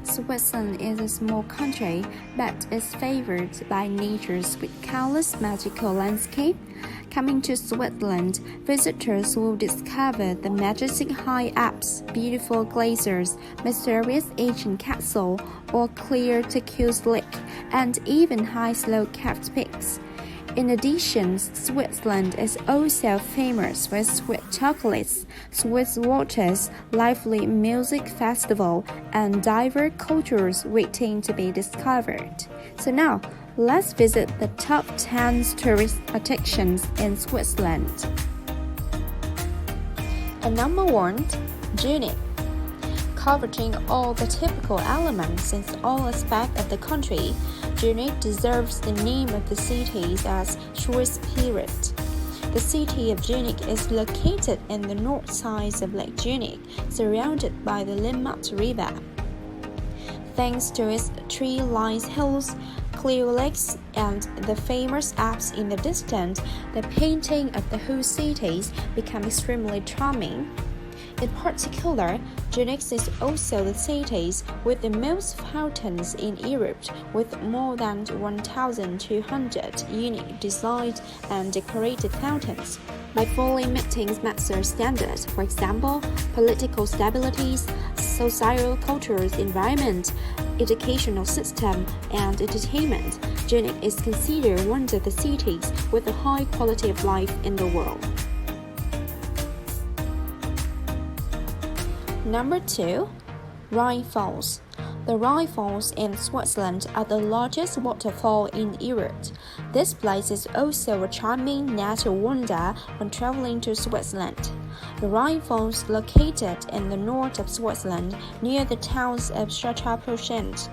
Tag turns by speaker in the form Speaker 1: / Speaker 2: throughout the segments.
Speaker 1: Switzerland is a small country, but is favored by nature's with countless magical landscapes. Coming to Switzerland, visitors will discover the majestic high Alps, beautiful glaciers, mysterious ancient castle, or clear turquoise lake, and even high snow-capped peaks. In addition, Switzerland is also famous for sweet chocolates, Swiss waters, lively music festival, and diverse cultures waiting to be discovered. So now, let's visit the top 10 tourist attractions in Switzerland. And number 1, Zurich. Covering all the typical elements in all aspects of the country, Zurich deserves the name of the city as Swiss period. The city of Zurich is located in the north side of Lake Zurich, surrounded by the Limmat River. Thanks to its tree-lined hills, clear lakes, and the famous Alps in the distance, the painting of the whole cities become extremely charming. In particular, Zurich is also the city with the most fountains in Europe, with more than 1,200 unique designed and decorated fountains. By fully meeting master standards, for example, political stability, social cultural environment, educational system, and entertainment, Zurich is considered one of the cities with a high quality of life in the world. Number 2, Rhine Falls. The Rhine Falls in Switzerland are the largest waterfall in Europe. This place is also a charming natural wonder when traveling to Switzerland. The Rhine Falls, located in the north of Switzerland near the towns of Schaffhausen.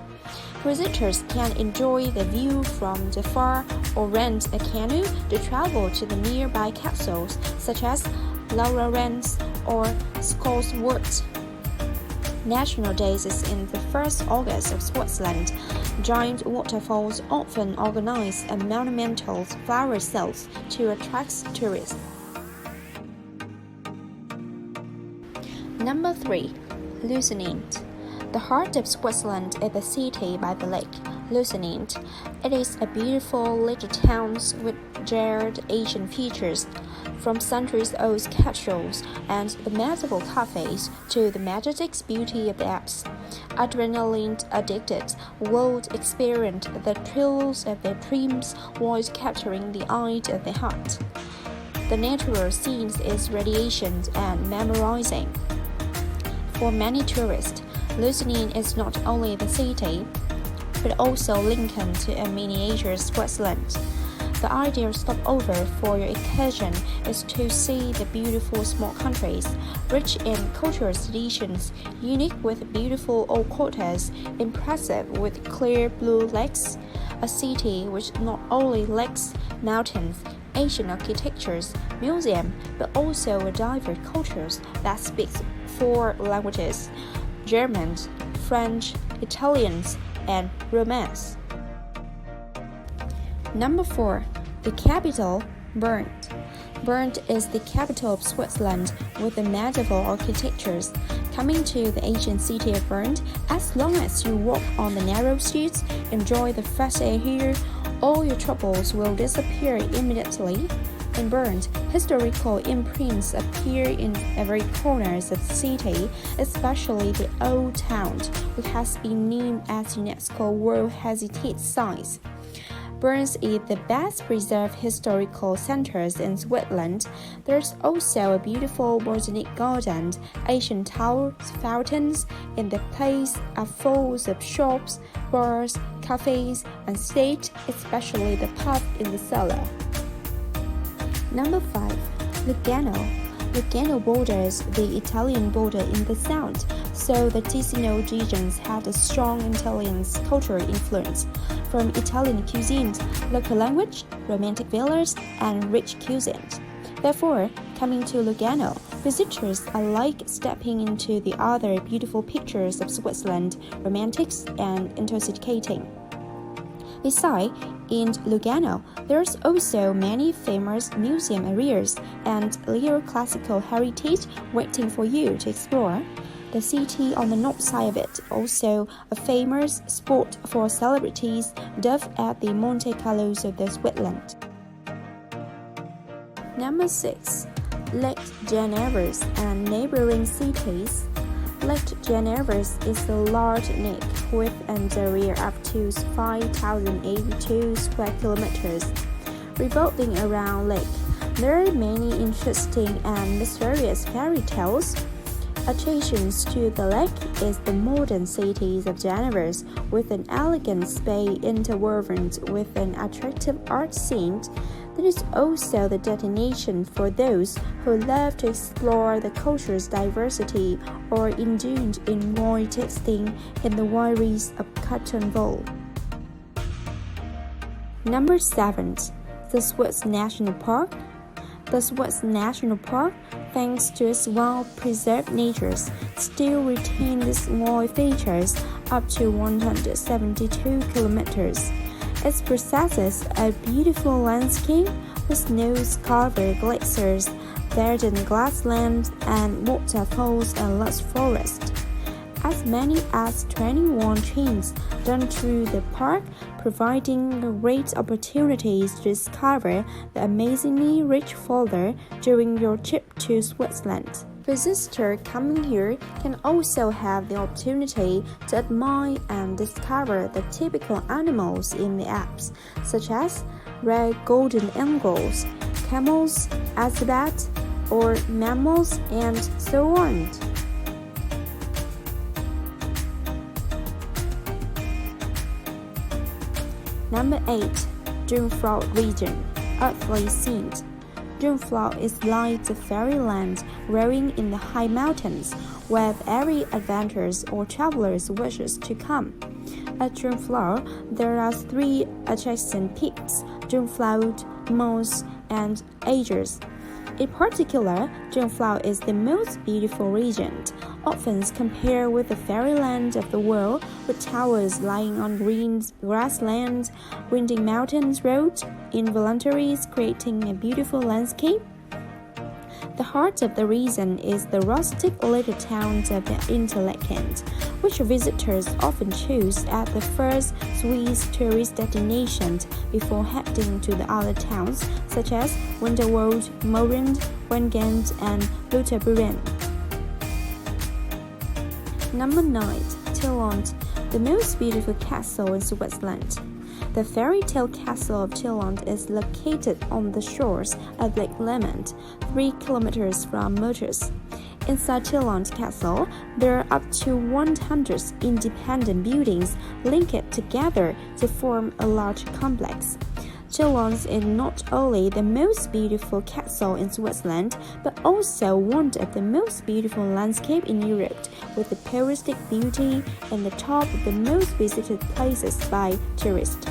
Speaker 1: Visitors can enjoy the view from the far or rent a canoe to travel to the nearby castles such as Lucerne or Schleswig. National Days is in the 1st August of Switzerland. Giant waterfalls often organize a monumental flower sales to attract tourists. Number 3, Lucerne. The heart of Switzerland is the city by the lake, Lucerne. It is a beautiful little town with jarred Asian features, from centuries-old cathedrals and the medieval cafes to the majestic beauty of the Alps. Adrenaline-addicted will experience the thrills of their dreams while capturing the eye of the heart. The natural scenes is radiation and memorizing. For many tourists, Lucerne is not only the city, but also linked to a miniature Switzerland. The ideal stopover for your occasion is to see the beautiful small countries, rich in cultural traditions, unique with beautiful old quarters, impressive with clear blue lakes, a city which not only lakes, mountains, ancient architectures, museums, but also a diverse cultures that speaks 4 languages: German, French, Italian, and Romance. Number 4, the capital, Bern. Bern is the capital of Switzerland with the medieval architectures. Coming to the ancient city of Bern, as long as you walk on the narrow streets, enjoy the fresh air here, all your troubles will disappear immediately. In Bern, historical imprints appear in every corner of the city, especially the Old Town, which has been named as UNESCO World Heritage Site. Bern is the best preserved historical centers in Switzerland. There's also a beautiful botanic garden, ancient towers, fountains. In the place are full of shops, bars, cafes, and stage, especially the pub in the cellar. Number 5, Lugano. Lugano borders the Italian border in the south, so the Ticino regions had a strong Italian cultural influence from Italian cuisine, local language, romantic villas, and rich cuisine. Therefore, coming to Lugano, visitors are like stepping into the other beautiful pictures of Switzerland, romantic and intoxicating. Besides, in Lugano, there's also many famous museum areas and little classical heritage waiting for you to explore. The city on the north side of it, also a famous spot for celebrities, dove at the Monte Carlos of the Switzerland. Number 6. Lake Geneva and neighboring cities. Lake Geneva is a large lake with an area up to 5,082 square kilometers. Revolving around lake, there are many interesting and mysterious fairy tales. Adjacent to the lake is the modern city of Geneva, with an elegant bay interwoven with an attractive art scene. That is also the destination for those who love to explore the culture's diversity or indulge in wine tasting in the wineries of Cotton Bowl. Number 7. The Swiss National Park. The Swiss National Park, thanks to its well-preserved nature, still retains its wild features up to 172 kilometers. It possesses a beautiful landscape with snow-covered glaciers, verdant grasslands, and waterfalls and lush forests. As many as 21 trains run through the park, providing great opportunities to discover the amazingly rich flora during your trip to Switzerland. Visitors coming here can also have the opportunity to admire and discover the typical animals in the Alps, such as red golden eagles, camels, acrobats, or mammals, and so on. Number 8. Jungfrau region, earthly scene. Jungfrau is like the fairyland growing in the high mountains, where every adventurer or traveler wishes to come. At Jungfrau, there are 3 adjacent peaks: Jungfrau, Mons, and Agers. In particular, Jungfrau is the most beautiful region, often compared with the fairyland of the world, with towers lying on green grasslands, winding mountains roads, involuntarily creating a beautiful landscape. The heart of the region is the rustic little towns of the Interlaken, which visitors often choose as the first Swiss tourist destination before heading to the other towns such as Winterwald, Morin, Wengen, and Lucerne. Number 9. Chillon, the most beautiful castle in Switzerland. The fairy tale castle of Chillon is located on the shores of Lake Leman, 3 kilometers from Moutiers. Inside Chillon Castle, there are up to 100 independent buildings linked together to form a large complex. Chillon is not only the most beautiful castle in Switzerland, but also one of the most beautiful landscapes in Europe, with the touristic beauty and the top of the most visited places by tourists.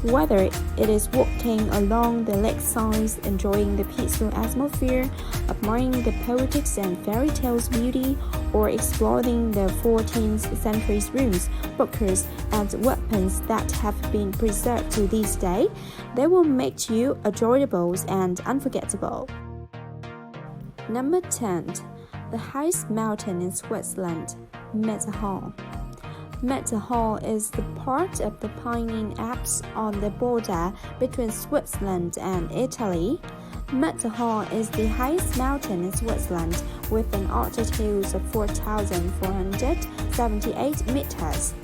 Speaker 1: Whether it is walking along the lakeside, enjoying the peaceful atmosphere, admiring the poetics and fairy tales beauty, or exploring the 14th century's rooms, bunkers, and weapons that have been preserved to this day, they will make you enjoyable and unforgettable. Number 10. The highest mountain in Switzerland, Matterhorn. Matterhorn is the part of the Pyrenean Alps on the border between Switzerland and Italy. Matterhorn is the highest mountain in Switzerland with an altitude of 4,478 meters.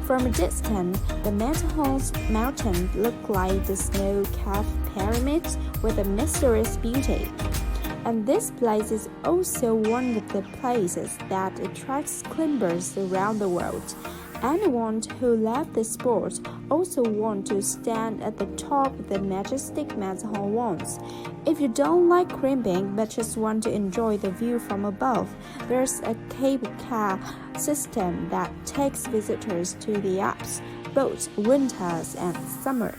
Speaker 1: From a distance, the Matterhorn mountain looks like the snow-capped pyramids with a mysterious beauty. And this place is also one of the places that attracts climbers around the world. Anyone who loves the sport also wants to stand at the top of the majestic Matterhorn once. If you don't like climbing but just want to enjoy the view from above, there's a cable car system that takes visitors to the Alps, both winters and summer.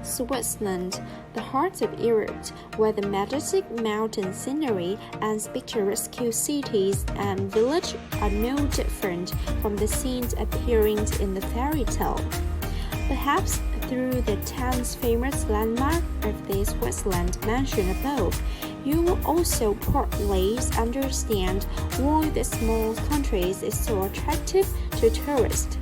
Speaker 1: Switzerland, the heart of Europe, where the majestic mountain scenery and picturesque cities and villages are no different from the scenes appearing in the fairy tale. Perhaps through the 10 famous landmarks of the Switzerland mentioned above, You will also partly understand why the small countries is so attractive to tourists.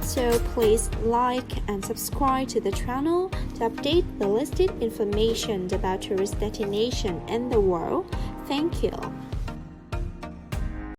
Speaker 1: So please like and subscribe to the channel to update the listed information about tourist destination in the world. Thank you.